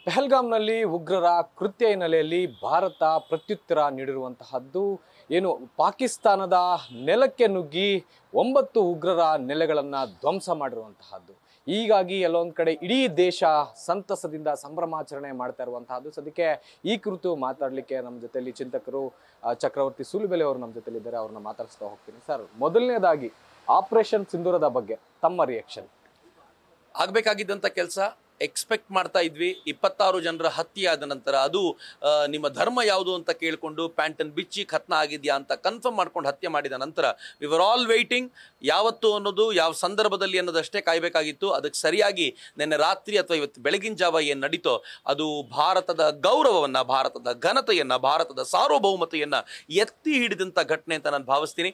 ಪಹಲ್ಗಾಮ್ನಲ್ಲಿ ಉಗ್ರರ ಕೃತ್ಯ ಹಿನ್ನೆಲೆಯಲ್ಲಿ ಭಾರತ ಪ್ರತ್ಯುತ್ತರ ನೀಡಿರುವಂತಹದ್ದು ಏನು ಪಾಕಿಸ್ತಾನದ ನೆಲಕ್ಕೆ ನುಗ್ಗಿ 9 ಉಗ್ರರ ನೆಲೆಗಳನ್ನು ಧ್ವಂಸ ಮಾಡಿರುವಂತಹದ್ದು. ಹೀಗಾಗಿ ಎಲ್ಲೊಂದು ಕಡೆ ಇಡೀ ದೇಶ ಸಂತಸದಿಂದ ಸಂಭ್ರಮಾಚರಣೆ ಮಾಡ್ತಾ ಇರುವಂತಹದ್ದು. ಸದ್ಯಕ್ಕೆ ಈ ಕುರಿತು ಮಾತಾಡಲಿಕ್ಕೆ ನಮ್ಮ ಜೊತೆಯಲ್ಲಿ ಚಿಂತಕರು ಚಕ್ರವರ್ತಿ ಸೂಲಿಬೆಲೆ ಅವರು ನಮ್ಮ ಜೊತೆಲಿದ್ದಾರೆ. ಅವ್ರನ್ನ ಮಾತಾಡಿಸ್ತಾ ಹೋಗ್ತೀನಿ. ಸರ್, ಮೊದಲನೇದಾಗಿ ಆಪರೇಷನ್ ಸಿಂಧೂರದ ಬಗ್ಗೆ ತಮ್ಮ ರಿಯಾಕ್ಷನ್? ಆಗಬೇಕಾಗಿದ್ದಂಥ ಕೆಲಸ ಎಕ್ಸ್ಪೆಕ್ಟ್ ಮಾಡ್ತಾ ಇದ್ವಿ. 26 ಜನರ ಹತ್ಯೆ ಆದ ನಂತರ ಅದು ನಿಮ್ಮ ಧರ್ಮ ಯಾವುದು ಅಂತ ಕೇಳಿಕೊಂಡು ಪ್ಯಾಂಟನ್ ಬಿಚ್ಚಿ ಖತ್ನ ಆಗಿದೆಯಾ ಅಂತ ಕನ್ಫರ್ಮ್ ಮಾಡ್ಕೊಂಡು ಹತ್ಯೆ ಮಾಡಿದ ನಂತರ ವಿ ವರ್ ಆಲ್ ವೇಟಿಂಗ್ ಯಾವತ್ತು ಅನ್ನೋದು ಯಾವ ಸಂದರ್ಭದಲ್ಲಿ ಅನ್ನೋದಷ್ಟೇ ಕಾಯಬೇಕಾಗಿತ್ತು. ಅದಕ್ಕೆ ಸರಿಯಾಗಿ ನಿನ್ನೆ ರಾತ್ರಿ ಅಥವಾ ಇವತ್ತು ಬೆಳಗಿನ ಜಾವ ಏನು ನಡೀತೋ ಅದು ಭಾರತದ ಗೌರವವನ್ನು, ಭಾರತದ ಘನತೆಯನ್ನು, ಭಾರತದ ಸಾರ್ವಭೌಮತೆಯನ್ನು ಎತ್ತಿ ಹಿಡಿದಂಥ ಘಟನೆ ಅಂತ ನಾನು ಭಾವಿಸ್ತೀನಿ.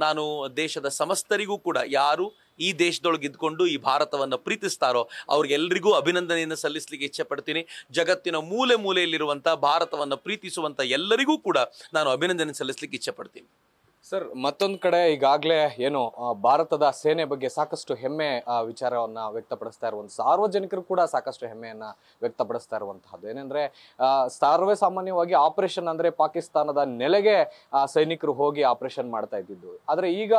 ನಾನು ದೇಶದ ಸಮಸ್ತರಿಗೂ ಕೂಡ ಯಾರು ಈ ದೇಶದೊಳಗೆ ಇದ್ಕೊಂಡು ಈ ಭಾರತವನ್ನು ಪ್ರೀತಿಸ್ತಾರೋ ಅವ್ರಿಗೆಲ್ಲರಿಗೂ ಅಭಿನಂದನೆಯನ್ನು ಸಲ್ಲಿಸಲಿಕ್ಕೆ ಇಚ್ಛೆ ಪಡ್ತೀನಿ. ಜಗತ್ತಿನ ಮೂಲೆ ಮೂಲೆಯಲ್ಲಿರುವಂಥ ಭಾರತವನ್ನು ಪ್ರೀತಿಸುವಂಥ ಎಲ್ಲರಿಗೂ ಕೂಡ ನಾನು ಅಭಿನಂದನೆ ಸಲ್ಲಿಸಲಿಕ್ಕೆ ಇಚ್ಛೆ ಪಡ್ತೀನಿ. ಸರ್, ಮತ್ತೊಂದು ಕಡೆ ಈಗಾಗಲೇ ಏನು ಭಾರತದ ಸೇನೆ ಬಗ್ಗೆ ಸಾಕಷ್ಟು ಹೆಮ್ಮೆ ವಿಚಾರವನ್ನು ವ್ಯಕ್ತಪಡಿಸ್ತಾ ಇರುವಂಥ ಸಾರ್ವಜನಿಕರು ಕೂಡ ಸಾಕಷ್ಟು ಹೆಮ್ಮೆಯನ್ನು ವ್ಯಕ್ತಪಡಿಸ್ತಾ ಇರುವಂತಹದ್ದು ಏನಂದ್ರೆ, ಸರ್ವೇ ಸಾಮಾನ್ಯವಾಗಿ ಆಪರೇಷನ್ ಅಂದರೆ ಪಾಕಿಸ್ತಾನದ ನೆಲೆಗೆ ಸೈನಿಕರು ಹೋಗಿ ಆಪರೇಷನ್ ಮಾಡ್ತಾ ಇದ್ದಿದ್ದು. ಆದರೆ ಈಗ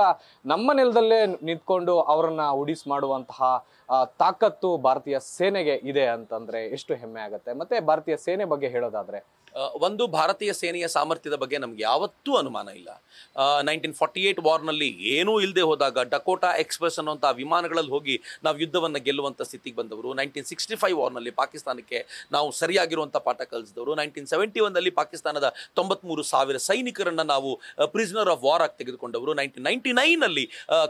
ನಮ್ಮ ನೆಲದಲ್ಲೇ ನಿಂತ್ಕೊಂಡು ಅವರನ್ನು ಉಡಿಸ್ ಮಾಡುವಂತಹ ತಾಕತ್ತು ಭಾರತೀಯ ಸೇನೆಗೆ ಇದೆ ಅಂತಂದ್ರೆ ಎಷ್ಟು ಹೆಮ್ಮೆ ಆಗುತ್ತೆ. ಮತ್ತೆ ಭಾರತೀಯ ಸೇನೆ ಬಗ್ಗೆ ಹೇಳೋದಾದ್ರೆ, ಒಂದು ಭಾರತೀಯ ಸೇನೆಯ ಸಾಮರ್ಥ್ಯದ ಬಗ್ಗೆ ನಮ್ಗೆ ಯಾವತ್ತೂ ಅನುಮಾನ ಇಲ್ಲ. 1948 ವಾರ್ನಲ್ಲಿ ಏನೂ ಇಲ್ಲದೆ ಹೋದಾಗ ಡಕೋಟಾ ಎಕ್ಸ್ಪ್ರೆಸ್ ಅನ್ನುವಂಥ ವಿಮಾನಗಳಲ್ಲಿ ಹೋಗಿ ನಾವು ಯುದ್ಧವನ್ನು ಗೆಲ್ಲುವಂಥ ಸ್ಥಿತಿಗೆ ಬಂದವರು. 1965 ವಾರ್ನಲ್ಲಿ ಪಾಕಿಸ್ತಾನಕ್ಕೆ ನಾವು ಸರಿಯಾಗಿರುವಂಥ ಪಾಠ ಕಲಿಸಿದವರು. 1971ನಲ್ಲಿ ಪಾಕಿಸ್ತಾನದ 93,000 ಸೈನಿಕರನ್ನು ನಾವು ಪ್ರಿಸನರ್ ಆಫ್ ವಾರ್ ಆಗಿ ತೆಗೆದುಕೊಂಡವರು. 1999ನಲ್ಲಿ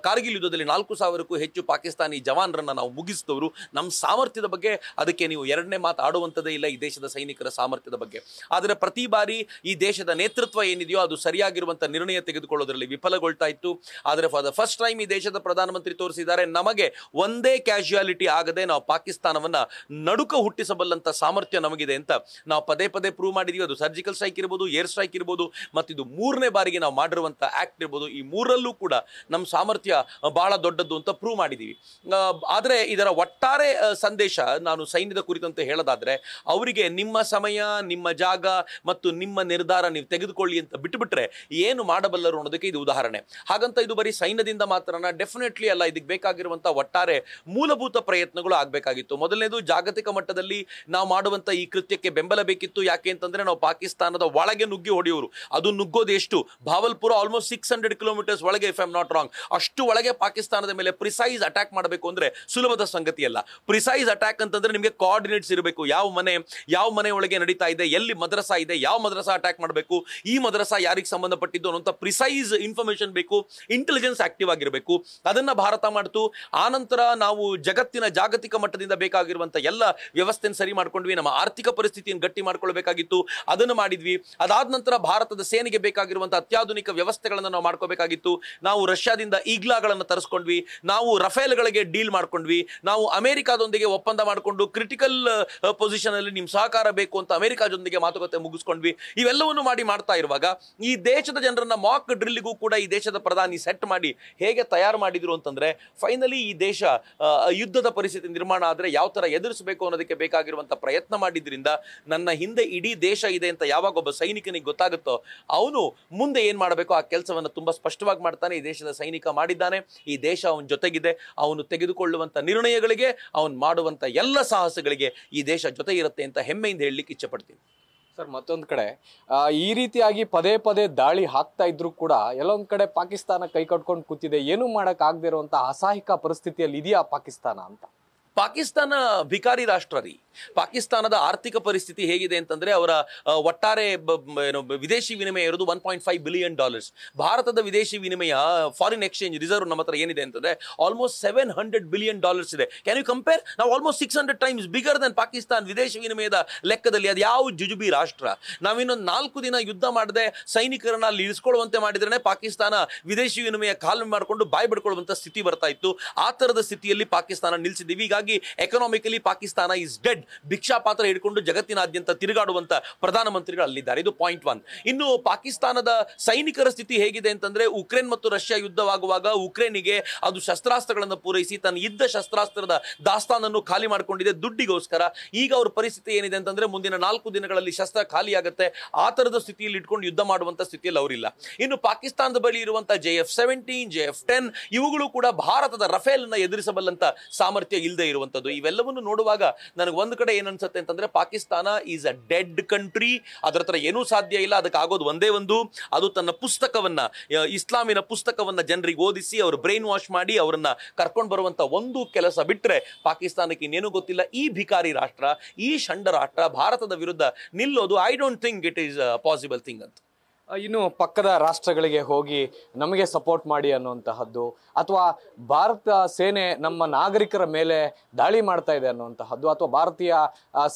ಕಾರ್ಗಿಲ್ ಯುದ್ಧದಲ್ಲಿ 4,000ಕ್ಕೂ ಹೆಚ್ಚು ಪಾಕಿಸ್ತಾನಿ ಜವಾನರನ್ನು ನಾವು ಮುಗಿಸಿದವರು. ನಮ್ಮ ಸಾಮರ್ಥ್ಯದ ಬಗ್ಗೆ ಅದಕ್ಕೆ ನೀವು ಎರಡನೇ ಮಾತು ಆಡುವಂಥದ್ದೇ ಇಲ್ಲ ಈ ದೇಶದ ಸೈನಿಕರ ಸಾಮರ್ಥ್ಯದ ಬಗ್ಗೆ. ಆದರೆ ಪ್ರತಿ ಬಾರಿ ಈ ದೇಶದ ನೇತೃತ್ವ ಏನಿದೆಯೋ ಅದು ಸರಿಯಾಗಿರುವಂಥ ನಿರ್ಣಯ ತೆಗೆದುಕೊಳ್ಳೋದ್ರಲ್ಲಿ ವಿಫಲಗೊಳ್ತಾ ಇತ್ತು. ಆದರೆ ಫಾರ್ ದ ಫಸ್ಟ್ ಟೈಮ್ ಈ ದೇಶದ ಪ್ರಧಾನಮಂತ್ರಿ ತೋರಿಸಿದ್ದಾರೆ, ನಮಗೆ ಒಂದೇ ಕ್ಯಾಶುಯಾಲಿಟಿ ಆಗದೆ ನಾವು ಪಾಕಿಸ್ತಾನವನ್ನು ನಡುಕ ಹುಟ್ಟಿಸಬಲ್ಲಂಥ ಸಾಮರ್ಥ್ಯ ನಮಗಿದೆ ಅಂತ ನಾವು ಪದೇ ಪದೇ ಪ್ರೂವ್ ಮಾಡಿದೀವಿ. ಅದು ಸರ್ಜಿಕಲ್ ಸ್ಟ್ರೈಕ್ ಇರ್ಬೋದು, ಏರ್ ಸ್ಟ್ರೈಕ್ ಇರ್ಬೋದು, ಮತ್ತು ಇದು 3ನೇ ಬಾರಿಗೆ ನಾವು ಮಾಡಿರುವಂಥ ಆಕ್ಟ್ ಇರ್ಬೋದು. ಈ 3ರಲ್ಲೂ ಕೂಡ ನಮ್ಮ ಸಾಮರ್ಥ್ಯ ಬಹಳ ದೊಡ್ಡದ್ದು ಅಂತ ಪ್ರೂವ್ ಮಾಡಿದ್ದೀವಿ. ಆದರೆ ಇದರ ಒಟ್ಟಾರೆ ಸಂದೇಶ ನಾನು ಸೈನ್ಯದ ಕುರಿತಂತೆ ಹೇಳೋದಾದ್ರೆ, ಅವರಿಗೆ ನಿಮ್ಮ ಸಮಯ, ನಿಮ್ಮ ಜಾಗ ಮತ್ತು ನಿಮ್ಮ ನಿರ್ಧಾರ ನೀವು ತೆಗೆದುಕೊಳ್ಳಿ ಅಂತ ಬಿಟ್ಟುಬಿಟ್ರೆ ಏನು ಮಾಡಬಲ್ಲರು ಅನ್ನೋದಕ್ಕೆ ಇದು ಉದಾಹರಣೆ. ಹಾಗಂತ ಇದು ಬರೀ ಸೈನ್ಯದಿಂದ ಮಾತ್ರನ? ಡೆಫಿನೆಟ್ಲಿ ಅಲ್ಲ. ಇದಕ್ಕೆ ಬೇಕಾಗಿರುವಂಥ ಒಟ್ಟಾರೆ ಮೂಲಭೂತ ಪ್ರಯತ್ನಗಳು ಆಗಬೇಕಾಗಿತ್ತು. ಮೊದಲನೇದು, ಜಾಗತಿಕ ಮಟ್ಟದಲ್ಲಿ ನಾವು ಮಾಡುವಂಥ ಈ ಕೃತ್ಯಕ್ಕೆ ಬೆಂಬಲ ಬೇಕಿತ್ತು. ಯಾಕೆ ಅಂತಂದ್ರೆ ನಾವು ಪಾಕಿಸ್ತಾನದ ಒಳಗೆ ನುಗ್ಗಿ ಹೊಡೆಯೋರು. ಅದು ನುಗ್ಗೋದು ಎಷ್ಟು? ಭಾವಲ್ಪುರ ಆಲ್ಮೋಸ್ಟ್ 600 ಕಿಲೋಮೀಟರ್ಸ್ ಒಳಗೆ, if I am not wrong, ಅಷ್ಟು ಒಳಗೆ ಪಾಕಿಸ್ತಾನದ ಮೇಲೆ ಪ್ರಿಸೈಸ್ ಅಟ್ಯಾಕ್ ಮಾಡಬೇಕು ಅಂದ್ರೆ ಸುಲಭದ ಸಂಗತಿ ಅಲ್ಲ. ಪ್ರಿಸೈಸ್ ಅಟ್ಯಾಕ್ ಅಂತಂದ್ರೆ ನಿಮಗೆ ಕೋಆರ್ಡಿನೇಟ್ಸ್ ಇರಬೇಕು. ಯಾವ ಮನೆ ಒಳಗೆ ನಡೀತಾ ಇದೆ, ಎಲ್ಲಿ ಮದ್ರಸಾ ಇದೆ, ಯಾವ ಮದ್ರಸಾ ಅಟ್ಯಾಕ್ ಮಾಡಬೇಕು, ಈ ಮದ್ರಸಾ ಯಾರಿಗೆ ಸಂಬಂಧಪಟ್ಟಿದ್ದು ಅನ್ನುವಂಥ ಪ್ರಿಸೈಸ್ ಇನ್ಫಾರ್ಮೇಶನ್ ಬೇಕು. ಇಂಟೆಲಿಜೆನ್ಸ್ ಆಕ್ಟಿವ್ ಆಗಿರಬೇಕು. ಅದನ್ನ ಭಾರತ ಮಾಡ್ತು. ಆನಂತರ ನಾವು ಜಗತ್ತಿನ ಜಾಗತಿಕ ಮಟ್ಟದಿಂದ ಬೇಕಾಗಿರುವಂಥ ಎಲ್ಲ ವ್ಯವಸ್ಥೆಯನ್ನು ಸರಿ ಮಾಡ್ಕೊಂಡ್ವಿ. ನಮ್ಮ ಆರ್ಥಿಕ ಪರಿಸ್ಥಿತಿಯನ್ನು ಗಟ್ಟಿ ಮಾಡ್ಕೊಳ್ಬೇಕಾಗಿತ್ತು, ಅದನ್ನು ಮಾಡಿದ್ವಿ. ಅದಾದ ನಂತರ ಭಾರತದ ಸೇನೆಗೆ ಬೇಕಾಗಿರುವಂಥ ಅತ್ಯಾಧುನಿಕ ವ್ಯವಸ್ಥೆಗಳನ್ನು ನಾವು ಮಾಡ್ಕೋಬೇಕಾಗಿತ್ತು. ನಾವು ರಷ್ಯಾದಿಂದ ಈಗ್ಲಾಗಳನ್ನು ತರಿಸ್ಕೊಂಡ್ವಿ, ನಾವು ರಫೇಲ್ಗಳಿಗೆ ಡೀಲ್ ಮಾಡ್ಕೊಂಡ್ವಿ, ನಾವು ಅಮೆರಿಕಾದೊಂದಿಗೆ ಒಪ್ಪಂದ ಮಾಡಿಕೊಂಡು ಕ್ರಿಟಿಕಲ್ ಪೊಸಿಷನ್ ಅಲ್ಲಿ ನಿಮ್ ಸಹಕಾರ ಬೇಕು ಅಂತ ಅಮೆರಿಕಾದೊಂದಿಗೆ ಮಾತುಕತೆ ಮುಗಿಸ್ಕೊಂಡ್ವಿ. ಇವೆಲ್ಲವನ್ನು ಮಾಡ್ತಾ ಇರುವಾಗ ಈ ದೇಶದ ಜನರನ್ನ ಮಾಕ್ ಡ್ರಿಲ್ಗೂ ಕೂಡ ಈ ದೇಶದ ಪ್ರಧಾನಿ ಸೆಟ್ ಮಾಡಿ ಹೇಗೆ ತಯಾರು ಮಾಡಿದ್ರು ಅಂತಂದ್ರೆ, ಫೈನಲಿ ಈ ದೇಶ ಯುದ್ಧದ ಪರಿಸ್ಥಿತಿ ನಿರ್ಮಾಣ ಆದ್ರೆ ಯಾವ ತರ ಎದುರಿಸಬೇಕು ಅನ್ನೋದಕ್ಕೆ ಬೇಕಾಗಿರುವಂತ ಪ್ರಯತ್ನ ಮಾಡಿದ್ರಿಂದ ನನ್ನ ಹಿಂದೆ ಇಡೀ ದೇಶ ಇದೆ ಅಂತ ಯಾವಾಗ ಒಬ್ಬ ಸೈನಿಕನಿಗೆ ಗೊತ್ತಾಗುತ್ತೋ ಅವನು ಮುಂದೆ ಏನ್ ಮಾಡಬೇಕು ಆ ಕೆಲಸವನ್ನು ತುಂಬಾ ಸ್ಪಷ್ಟವಾಗಿ ಮಾಡ್ತಾನೆ. ಈ ದೇಶದ ಸೈನಿಕ ಮಾಡಿದ್ದಾನೆ. ಈ ದೇಶ ಅವನ ಜೊತೆಗಿದೆ. ಅವನು ತೆಗೆದುಕೊಳ್ಳುವಂತ ನಿರ್ಣಯಗಳಿಗೆ, ಅವನು ಮಾಡುವಂತ ಎಲ್ಲ ಸಾಹಸಗಳಿಗೆ ಈ ದೇಶ ಜೊತೆ ಇರುತ್ತೆ ಅಂತ ಹೆಮ್ಮೆಯಿಂದ ಹೇಳಲಿಕ್ಕೆ ಇಚ್ಛೆ ಪಡ್ತೀನಿ. ಸರ್, ಮತ್ತೊಂದು ಕಡೆ ಈ ರೀತಿಯಾಗಿ ಪದೇ ಪದೇ ದಾಳಿ ಹಾಕ್ತಾ ಇದ್ರು ಕೂಡ ಎಲ್ಲೊಂದ್ ಕಡೆ ಪಾಕಿಸ್ತಾನ ಕೈ ಕಟ್ಕೊಂಡು ಕೂತಿದೆ. ಏನು ಮಾಡಕ್ ಆಗದೆ ಇರುವಂತ ಅಸಹಾಯಕ ಪರಿಸ್ಥಿತಿಯಲ್ಲಿ ಇದೆಯಾ ಪಾಕಿಸ್ತಾನ ಅಂತ? ಪಾಕಿಸ್ತಾನ ಭಿಕಾರಿ ರಾಷ್ಟ್ರ ರೀ. ಪಾಕಿಸ್ತಾನದ ಆರ್ಥಿಕ ಪರಿಸ್ಥಿತಿ ಹೇಗಿದೆ ಅಂತಂದ್ರೆ, ಅವರ ಒಟ್ಟಾರೆ ವಿದೇಶಿ ವಿನಿಮಯ ಇರೋದು $1.5 ಬಿಲಿಯನ್. ಭಾರತದ ವಿದೇಶಿ ವಿನಿಮಯ, ಫಾರಿನ್ ಎಕ್ಸ್ಚೇಂಜ್ ರಿಸರ್ವ್ ನಮ್ಮ ಹತ್ರ ಏನಿದೆ ಅಂತಂದ್ರೆ ಆಲ್ಮೋಸ್ಟ್ $700 ಬಿಲಿಯನ್ ಇದೆ. Can you compare? ನಾವು almost 600 times bigger than Pakistan ವಿದೇಶಿ ವಿನಿಮಯದ ಲೆಕ್ಕದಲ್ಲಿ. ಅದು ಯಾವ ಜುಜುಬಿ ರಾಷ್ಟ್ರ? ನಾವಿನ್ನೊಂದು 4 ದಿನ ಯುದ್ಧ ಮಾಡದೆ ಸೈನಿಕರನ್ನ ಅಲ್ಲಿ ಇಳಿಸ್ಕೊಳ್ಳುವಂತೆ ಮಾಡಿದ್ರೆ ಪಾಕಿಸ್ತಾನ ವಿದೇಶಿ ವಿನಿಮಯ ಕಾಲು ಮಾಡಿಕೊಂಡು ಬಾಯಿ ಬಿಡ್ಕೊಳ್ಳುವಂತ ಸ್ಥಿತಿ ಬರ್ತಾ ಇತ್ತು. ಆ ತರದ ಸ್ಥಿತಿಯಲ್ಲಿ ಪಾಕಿಸ್ತಾನ ನಿಲ್ಸಿದ್ದೀವಿ. ಹೀಗಾಗಿ ಹೀಗಾಗಿ ಎಕನಾಮಿಕಲಿ ಪಾಕಿಸ್ತಾನ ಇಸ್ ಡೆಡ್. ಭಿಕ್ಷಾ ಪಾತ್ರ ಹಿಡ್ಕೊಂಡು ಜಗತ್ತಿನಾದ್ಯಂತ ತಿರುಗಾಡುವಂತ ಪ್ರಧಾನಮಂತ್ರಿಗಳು ಅಲ್ಲಿದ್ದಾರೆ. ಇದು ಪಾಯಿಂಟ್ 1. ಇನ್ನು ಪಾಕಿಸ್ತಾನದ ಸೈನಿಕರ ಸ್ಥಿತಿ ಹೇಗಿದೆ ಅಂತಂದ್ರೆ, ಉಕ್ರೇನ್ ಮತ್ತು ರಷ್ಯಾ ಯುದ್ಧವಾಗುವಾಗ ಉಕ್ರೇನಿಗೆ ಅದು ಶಸ್ತ್ರಾಸ್ತ್ರಗಳನ್ನು ಪೂರೈಸಿ ತನ್ನ ಇದ್ದ ಶಸ್ತ್ರಾಸ್ತ್ರದ ದಾಸ್ತಾನನ್ನು ಖಾಲಿ ಮಾಡಿಕೊಂಡಿದೆ ದುಡ್ಡಿಗೋಸ್ಕರ. ಈಗ ಅವ್ರ ಪರಿಸ್ಥಿತಿ ಏನಿದೆ ಅಂತಂದ್ರೆ, ಮುಂದಿನ 4 ದಿನಗಳಲ್ಲಿ ಶಸ್ತ್ರ ಖಾಲಿ ಆಗುತ್ತೆ. ಆ ತರದ ಸ್ಥಿತಿಯಲ್ಲಿ ಇಟ್ಕೊಂಡು ಯುದ್ಧ ಮಾಡುವಂತ ಸ್ಥಿತಿಯಲ್ಲಿ ಅವರಿಲ್ಲ. ಇನ್ನು ಪಾಕಿಸ್ತಾನದ ಬಳಿ ಇರುವಂತಹ JF-17, JF-10 ಇವುಗಳು ಕೂಡ ಭಾರತದ ರಫೇಲ್ ನ ಎದುರಿಸಬಲ್ಲಂತ ಸಾಮರ್ಥ್ಯ ಇಲ್ಲದೆ ಇರುವಂತದ್ದು. ಇವೆಲ್ಲವನ್ನು ನೋಡುವಾಗ ನನಗೆ ಒಂದು ಕಡೆ ಏನನ್ಸುತ್ತೆ ಅಂತಂದ್ರೆ, Pakistan is a dead country. ಅದರ ಹತ್ರ ಏನೂ ಸಾಧ್ಯ ಇಲ್ಲ. ಅದಕ್ಕೆ ಆಗೋದು ಒಂದೇ ಒಂದು, ಅದು ತನ್ನ ಪುಸ್ತಕವನ್ನ, ಇಸ್ಲಾಮಿನ ಪುಸ್ತಕವನ್ನ ಜನರಿಗೆ ಓದಿಸಿ ಅವರು ಬ್ರೈನ್ ವಾಶ್ ಮಾಡಿ ಅವರನ್ನ ಕರ್ಕೊಂಡು ಬರುವಂತ ಒಂದು ಕೆಲಸ ಬಿಟ್ರೆ ಪಾಕಿಸ್ತಾನಕ್ಕೆ ಇನ್ನೇನು ಗೊತ್ತಿಲ್ಲ. ಈ ಭಿಕಾರಿ ರಾಷ್ಟ್ರ, ಈ ಷಂಡ ರಾಷ್ಟ್ರ ಭಾರತದ ವಿರುದ್ಧ ನಿಲ್ಲೋದು I don't think it is possible thing ಅಂತ. ಇನ್ನು ಪಕ್ಕದ ರಾಷ್ಟ್ರಗಳಿಗೆ ಹೋಗಿ ನಮಗೆ ಸಪೋರ್ಟ್ ಮಾಡಿ ಅನ್ನುವಂತಹದ್ದು, ಅಥವಾ ಭಾರತ ಸೇನೆ ನಮ್ಮ ನಾಗರಿಕರ ಮೇಲೆ ದಾಳಿ ಮಾಡ್ತಾ ಇದೆ ಅನ್ನುವಂತಹದ್ದು, ಅಥವಾ ಭಾರತೀಯ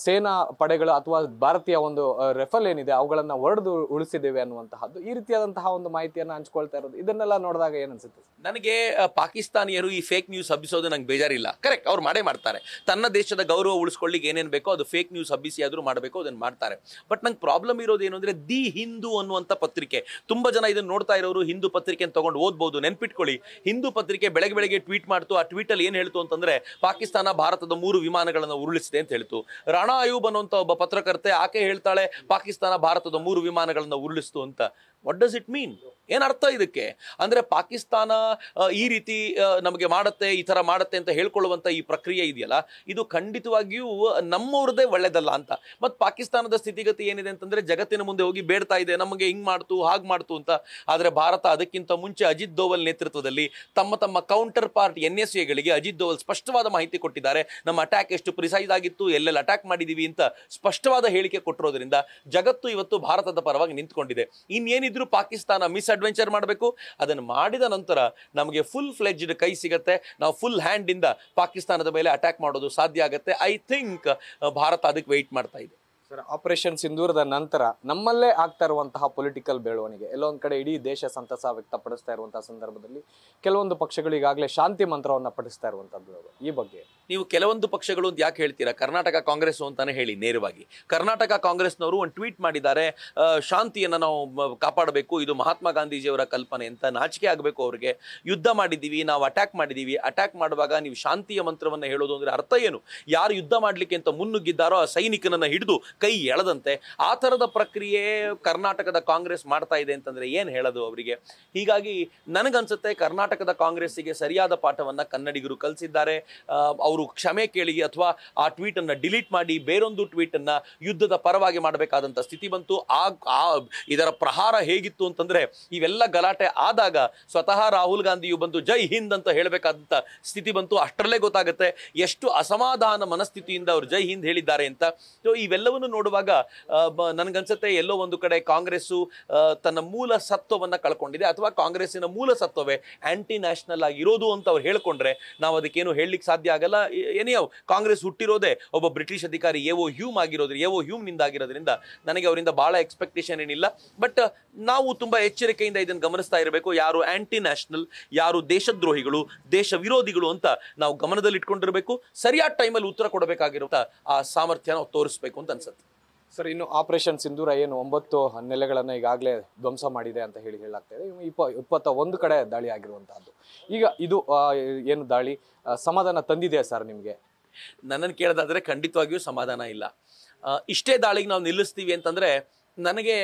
ಸೇನಾ ಪಡೆಗಳು ಅಥವಾ ಭಾರತೀಯ ಒಂದು ರೆಫಲ್ ಏನಿದೆ ಅವುಗಳನ್ನ ಒಡೆದು ಉಳಿಸಿದ್ದೇವೆ ಅನ್ನುವಂತಹದ್ದು, ಈ ರೀತಿಯಾದಂತಹ ಒಂದು ಮಾಹಿತಿಯನ್ನು ಹಂಚ್ಕೊಳ್ತಾ ಇರೋದು, ಇದನ್ನೆಲ್ಲ ನೋಡಿದಾಗ ಏನನ್ಸುತ್ತೆ? ನನಗೆ ಪಾಕಿಸ್ತಾನಿಯರು ಈ ಫೇಕ್ ನ್ಯೂಸ್ ಹಬ್ಬಿಸೋದು ನಂಗೆ ಬೇಜಾರಿಲ್ಲ. ಕರೆಕ್ಟ್, ಅವ್ರು ಮಾಡೇ ಮಾಡ್ತಾರೆ. ತನ್ನ ದೇಶದ ಗೌರವ ಉಳಿಸ್ಕೊಳ್ಳಿಕ್ಕೆ ಏನೇನು ಬೇಕೋ ಅದು ಫೇಕ್ ನ್ಯೂಸ್ ಹಬ್ಬಿಸಿ ಆದರೂ ಮಾಡಬೇಕು, ಅದನ್ನು ಮಾಡ್ತಾರೆ. ಬಟ್ ನಂಗೆ ಪ್ರಾಬ್ಲಮ್ ಇರೋದು ಏನು ಅಂದ್ರೆ, ದಿ ಹಿಂದೂ ಅನ್ನುವಂಥ ಪತ್ರಿಕೆ, ತುಂಬಾ ಜನ ಇದನ್ನು ನೋಡ್ತಾ ಇರೋರು ಹಿಂದೂ ಪತ್ರಿಕೆ ತಗೊಂಡು ಓದ್ಬೋದು. ನೆನ್ಪಿಟ್ಕೊಳ್ಳಿ, ಹಿಂದೂ ಪತ್ರಿಕೆ ಬೆಳಗ್ಗೆ ಟ್ವೀಟ್ ಮಾಡ್ತು. ಆ ಟ್ವೀಟ್ ಅಲ್ಲಿ ಏನ್ ಹೇಳ್ತು ಅಂತಂದ್ರೆ, ಪಾಕಿಸ್ತಾನ ಭಾರತದ 3 ವಿಮಾನಗಳನ್ನು ಉರುಳಿಸಿದೆ ಅಂತ ಹೇಳ್ತು. ರಾಣಾ ಅಯೂಬ್ ಅನ್ನುವಂಥ ಒಬ್ಬ ಪತ್ರಕರ್ತೆ, ಆಕೆ ಹೇಳ್ತಾಳೆ ಪಾಕಿಸ್ತಾನ ಭಾರತದ 3 ವಿಮಾನಗಳನ್ನು ಉರುಳಿಸ್ತು ಅಂತ. What does it mean? ಏನ್ ಅರ್ಥ ಇದಕ್ಕೆ? ಅಂದ್ರೆ ಪಾಕಿಸ್ತಾನ ಈ ರೀತಿ ನಮಗೆ ಮಾಡುತ್ತೆ, ಈ ತರ ಮಾಡುತ್ತೆ ಅಂತ ಹೇಳ್ಕೊಳ್ಳುವಂತ ಈ ಪ್ರಕ್ರಿಯೆ ಇದೆಯಲ್ಲ, ಇದು ಖಂಡಿತವಾಗಿಯೂ ನಮ್ಮವ್ರದೇ ಒಳ್ಳೇದಲ್ಲ ಅಂತ. ಮತ್ ಪಾಕಿಸ್ತಾನದ ಸ್ಥಿತಿಗತಿ ಏನಿದೆ ಅಂತಂದ್ರೆ, ಜಗತ್ತಿನ ಮುಂದೆ ಹೋಗಿ ಬೇಡ್ತಾ ಇದೆ ನಮಗೆ ಹಿಂಗ್ ಮಾಡ್ತು ಹಾಗ್ ಮಾಡ್ತು ಅಂತ. ಆದ್ರೆ ಭಾರತ ಅದಕ್ಕಿಂತ ಮುಂಚೆ ಅಜಿತ್ ದೋವಲ್ ನೇತೃತ್ವದಲ್ಲಿ ತಮ್ಮ ಕೌಂಟರ್ ಪಾರ್ಟ್ NSAಗಳಿಗೆ ಅಜಿತ್ ದೋವಲ್ ಸ್ಪಷ್ಟವಾದ ಮಾಹಿತಿ ಕೊಟ್ಟಿದ್ದಾರೆ. ನಮ್ಮ ಅಟ್ಯಾಕ್ ಎಷ್ಟು ಪ್ರಿಸೈಸ್ ಆಗಿತ್ತು, ಎಲ್ಲೆಲ್ಲ ಅಟ್ಯಾಕ್ ಮಾಡಿದೀವಿ ಅಂತ ಸ್ಪಷ್ಟವಾದ ಹೇಳಿಕೆ ಕೊಟ್ಟಿರೋದ್ರಿಂದ ಜಗತ್ತು ಇವತ್ತು ಭಾರತದ ಪರವಾಗಿ ನಿಂತ್ಕೊಂಡಿದೆ. ಇನ್ನೇನಿದ್ರು ಪಾಕಿಸ್ತಾನ ಮಿಸ್ ಅಡ್ವೆಂಚರ್ ಮಾಡಬೇಕು. ಅದನ್ನು ಮಾಡಿದ ನಂತರ ನಮಗೆ ಫುಲ್ ಫ್ಲೆಡ್ಜ್ಡ್ ಕೈ ಸಿಗತ್ತೆ. ನಾವು ಫುಲ್ ಹ್ಯಾಂಡ್ ಇಂದ ಪಾಕಿಸ್ತಾನದ ಮೇಲೆ ಅಟ್ಯಾಕ್ ಮಾಡೋದು ಸಾಧ್ಯ ಆಗುತ್ತೆ. ಐ ಥಿಂಕ್ ಭಾರತ ಅದಕ್ಕೆ ವೆಯ್ಟ್ ಮಾಡ್ತಾ ಇದೆ. ಆಪರೇಷನ್ ಸಿಂಧೂರದ ನಂತರ ನಮ್ಮಲ್ಲೇ ಆಗ್ತಾ ಇರುವಂತಹ ಪೊಲಿಟಿಕಲ್ ಬೆಳವಣಿಗೆ, ಎಲ್ಲೊಂದ್ ಕಡೆ ಇಡೀ ದೇಶ ಸಂತಸ ವ್ಯಕ್ತಪಡಿಸ್ತಾ ಇರುವಂತಹ ಸಂದರ್ಭದಲ್ಲಿ ಕೆಲವೊಂದು ಪಕ್ಷಗಳು ಈಗಾಗಲೇ ಶಾಂತಿ ಮಂತ್ರವನ್ನ ಪಠಿಸ್ತಾ ಇರುವಂತದ್ದು, ಈ ಬಗ್ಗೆ ನೀವು ಕೆಲವೊಂದು ಪಕ್ಷಗಳು ಅಂತ ಯಾಕೆ ಹೇಳ್ತೀರಾ? ಕರ್ನಾಟಕ ಕಾಂಗ್ರೆಸ್ ಅಂತಾನೆ ಹೇಳಿ ನೇರವಾಗಿ. ಕರ್ನಾಟಕ ಕಾಂಗ್ರೆಸ್ನವರು ಒಂದು ಟ್ವೀಟ್ ಮಾಡಿದ್ದಾರೆ, ಶಾಂತಿಯನ್ನು ನಾವು ಕಾಪಾಡಬೇಕು, ಇದು ಮಹಾತ್ಮ ಗಾಂಧೀಜಿಯವರ ಕಲ್ಪನೆ ಅಂತ. ನಾಚಿಕೆ ಆಗಬೇಕು ಅವ್ರಿಗೆ. ಯುದ್ಧ ಮಾಡಿದ್ದೀವಿ, ನಾವು ಅಟ್ಯಾಕ್ ಮಾಡಿದ್ದೀವಿ. ಅಟ್ಯಾಕ್ ಮಾಡುವಾಗ ನೀವು ಶಾಂತಿಯ ಮಂತ್ರವನ್ನು ಹೇಳೋದು ಅಂದ್ರೆ ಅರ್ಥ ಏನು? ಯಾರು ಯುದ್ಧ ಮಾಡ್ಲಿಕ್ಕೆ ಅಂತ ಮುನ್ನುಗ್ಗಿದ್ದಾರೋ ಆ ಸೈನಿಕನನ್ನ ಹಿಡಿದು ಕೈ ಎಳೆದಂತೆ ಆ ಥರದ ಪ್ರಕ್ರಿಯೆ ಕರ್ನಾಟಕದ ಕಾಂಗ್ರೆಸ್ ಮಾಡ್ತಾ ಇದೆ ಅಂತಂದ್ರೆ ಏನು ಹೇಳೋದು ಅವರಿಗೆ? ಹೀಗಾಗಿ ನನಗನ್ಸುತ್ತೆ ಕರ್ನಾಟಕದ ಕಾಂಗ್ರೆಸ್ಸಿಗೆ ಸರಿಯಾದ ಪಾಠವನ್ನ ಕನ್ನಡಿಗರು ಕಲಿಸಿದ್ದಾರೆ. ಅವರು ಕ್ಷಮೆ ಕೇಳಿ ಅಥವಾ ಆ ಟ್ವೀಟ್ ಅನ್ನ ಡಿಲೀಟ್ ಮಾಡಿ ಬೇರೊಂದು ಟ್ವೀಟ್ ಅನ್ನ ಯುದ್ಧದ ಪರವಾಗಿ ಮಾಡಬೇಕಾದಂತ ಸ್ಥಿತಿ ಬಂತು. ಇದರ ಪ್ರಹಾರ ಹೇಗಿತ್ತು ಅಂತಂದ್ರೆ, ಇವೆಲ್ಲ ಗಲಾಟೆ ಆದಾಗ ಸ್ವತಃ ರಾಹುಲ್ ಗಾಂಧಿಯು ಬಂದು ಜೈ ಹಿಂದ್ ಅಂತ ಹೇಳಬೇಕಾದಂತ ಸ್ಥಿತಿ ಬಂತು. ಅಷ್ಟರಲ್ಲೇ ಗೊತ್ತಾಗುತ್ತೆ ಎಷ್ಟು ಅಸಮಾಧಾನ ಮನಸ್ಥಿತಿಯಿಂದ ಅವರು ಜೈ ಹಿಂದ್ ಹೇಳಿದ್ದಾರೆ ಅಂತ. ಸೊ ಇವೆಲ್ಲವನ್ನು ನೋಡುವಾಗ ನನಗನ್ಸುತ್ತೆ ಎಲ್ಲೋ ಒಂದು ಕಡೆ ಕಾಂಗ್ರೆಸ್ಸು ತನ್ನ ಮೂಲ ಸತ್ವವನ್ನ ಕಳ್ಕೊಂಡಿದೆ, ಅಥವಾ ಕಾಂಗ್ರೆಸ್ಸಿನ ಮೂಲ ಸತ್ವವೇ ಆಂಟಿ ನ್ಯಾಷನಲ್ ಆಗಿರೋದು ಅಂತ ಅವ್ರು ಹೇಳ್ಕೊಂಡ್ರೆ ನಾವು ಅದಕ್ಕೇನು ಹೇಳಲಿಕ್ಕೆ ಸಾಧ್ಯ ಆಗಲ್ಲ. ಏನಿಯೋ ಕಾಂಗ್ರೆಸ್ ಹುಟ್ಟಿರೋದೇ ಒಬ್ಬ ಬ್ರಿಟಿಷ್ ಅಧಿಕಾರಿ ಎವೋ ಹ್ಯೂಮ್ ನಿಂದ ಆಗಿರೋದ್ರಿಂದ ನನಗೆ ಅವರಿಂದ ಬಹಳ ಎಕ್ಸ್ಪೆಕ್ಟೇಷನ್ ಏನಿಲ್ಲ. ಬಟ್ ನಾವು ತುಂಬಾ ಎಚ್ಚರಿಕೆಯಿಂದ ಇದನ್ನು ಗಮನಿಸ್ತಾ ಇರಬೇಕು. ಯಾರು ಆಂಟಿ ನ್ಯಾಷನಲ್, ಯಾರು ದೇಶದ್ರೋಹಿಗಳು, ದೇಶ ವಿರೋಧಿಗಳು ಅಂತ ನಾವು ಗಮನದಲ್ಲಿ ಇಟ್ಕೊಂಡಿರ್ಬೇಕು. ಸರಿಯಾದ ಟೈಮಲ್ಲಿ ಉತ್ತರ ಕೊಡಬೇಕಾಗಿರುವಂತ ಆ ಸಾಮರ್ಥ್ಯ ನಾವು ತೋರಿಸ್ಬೇಕು ಅಂತ ಅನ್ಸುತ್ತೆ. ಸರ್, ಇನ್ನು ಆಪರೇಷನ್ ಸಿಂಧೂರ ಏನು 9 ನೆಲೆಗಳನ್ನ ಈಗಾಗಲೇ ಧ್ವಂಸ ಮಾಡಿದೆ ಅಂತ ಹೇಳಲಾಗ್ತಾ ಇದೆ. 21 ಕಡೆ ದಾಳಿ ಆಗಿರುವಂತಹದ್ದು. ಈಗ ಇದು ಏನು ದಾಳಿ ಸಮಾಧಾನ ತಂದಿದೆಯಾ ಸರ್ ನಿಮಗೆ? ನನ್ನನ್ನು ಕೇಳೋದಾದ್ರೆ ಖಂಡಿತವಾಗಿಯೂ ಸಮಾಧಾನ ಇಲ್ಲ. ಇಷ್ಟೇ ದಾಳಿಗೆ ನಾವು ನಿಲ್ಲಿಸ್ತೀವಿ ಅಂತಂದ್ರೆ ನನಗೆ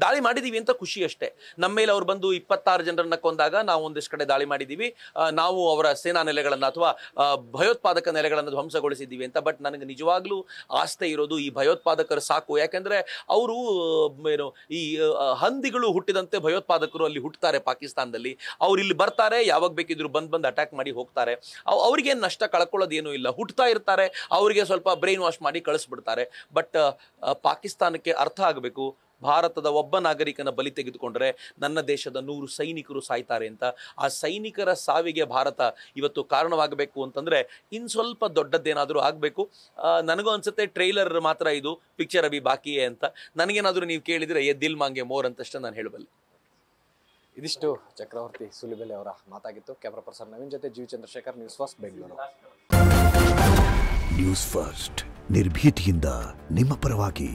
ದಾಳಿ ಮಾಡಿದೀವಿ ಅಂತ ಖುಷಿ ಅಷ್ಟೇ. ನಮ್ಮ ಮೇಲೆ ಅವ್ರು ಬಂದು 26 ಜನರನ್ನ ಕೊಂದಾಗ ನಾವು ಒಂದಿಷ್ಟು ಕಡೆ ದಾಳಿ ಮಾಡಿದ್ದೀವಿ, ನಾವು ಅವರ ಸೇನಾ ನೆಲೆಗಳನ್ನು ಅಥವಾ ಭಯೋತ್ಪಾದಕ ನೆಲೆಗಳನ್ನು ಧ್ವಂಸಗೊಳಿಸಿದ್ದೀವಿ ಅಂತ. ಬಟ್ ನನಗೆ ನಿಜವಾಗ್ಲೂ ಆಸ್ತೆ ಇರೋದು ಈ ಭಯೋತ್ಪಾದಕರು ಸಾಕು. ಯಾಕೆಂದ್ರೆ ಅವರು ಏನು ಈ ಹಂದಿಗಳು ಹುಟ್ಟಿದಂತೆ ಭಯೋತ್ಪಾದಕರು ಅಲ್ಲಿ ಹುಟ್ಟುತ್ತಾರೆ ಪಾಕಿಸ್ತಾನದಲ್ಲಿ. ಅವ್ರು ಇಲ್ಲಿ ಬರ್ತಾರೆ, ಯಾವಾಗ ಬೇಕಿದ್ರು ಬಂದು ಅಟ್ಯಾಕ್ ಮಾಡಿ ಹೋಗ್ತಾರೆ. ಅವ್ರಿಗೇನು ನಷ್ಟ ಕಳ್ಕೊಳ್ಳೋದೇನೂ ಇಲ್ಲ. ಹುಟ್ಟುತ್ತಾ ಇರ್ತಾರೆ, ಅವರಿಗೆ ಸ್ವಲ್ಪ ಬ್ರೈನ್ ವಾಶ್ ಮಾಡಿ ಕಳಿಸ್ಬಿಡ್ತಾರೆ. ಬಟ್ ಪಾಕಿಸ್ತಾನಕ್ಕೆ ಅರ್ಥ ಆಗಬೇಕು, ಭಾರತದ ಒಬ್ಬ ನಾಗರಿಕನ ಬಲಿ ತೆಗೆದುಕೊಂಡ್ರೆ ನನ್ನ ದೇಶದ 100 ಸೈನಿಕರು ಸಾಯ್ತಾರೆ ಅಂತ. ಆ ಸೈನಿಕರ ಸಾವಿಗೆ ಭಾರತ ಇವತ್ತು ಕಾರಣವಾಗಬೇಕು ಅಂತಂದ್ರೆ ಇನ್ನು ಸ್ವಲ್ಪ ದೊಡ್ಡದ್ದೇನಾದರೂ ಆಗಬೇಕು. ನನಗೂ ಅನ್ಸುತ್ತೆ ಟ್ರೈಲರ್ ಮಾತ್ರ ಇದು, ಪಿಕ್ಚರ್ ಅಭಿ ಬಾಕಿಯೇ ಅಂತ. ನನಗೇನಾದರೂ ನೀವು ಕೇಳಿದರೆ ದಿಲ್ ಮಾಂಗೆ ಮೋರ್ ಅಂತಷ್ಟೇ ನಾನು ಹೇಳಬಲ್ಲೆ. ಇದಿಷ್ಟು ಚಕ್ರವರ್ತಿ ಸೂಲಿಬೆಲೆ ಅವರ ಮಾತಾಗಿತ್ತು. ಕ್ಯಾಮರಾ ಪರ್ಸನ್ ನವೀನ್ ಜೊತೆ G Chandrashekar, news first, Bengaluru. News first ನಿರ್ಭೀತಿಯಿಂದ ನಿಮ್ಮ ಪರವಾಗಿ.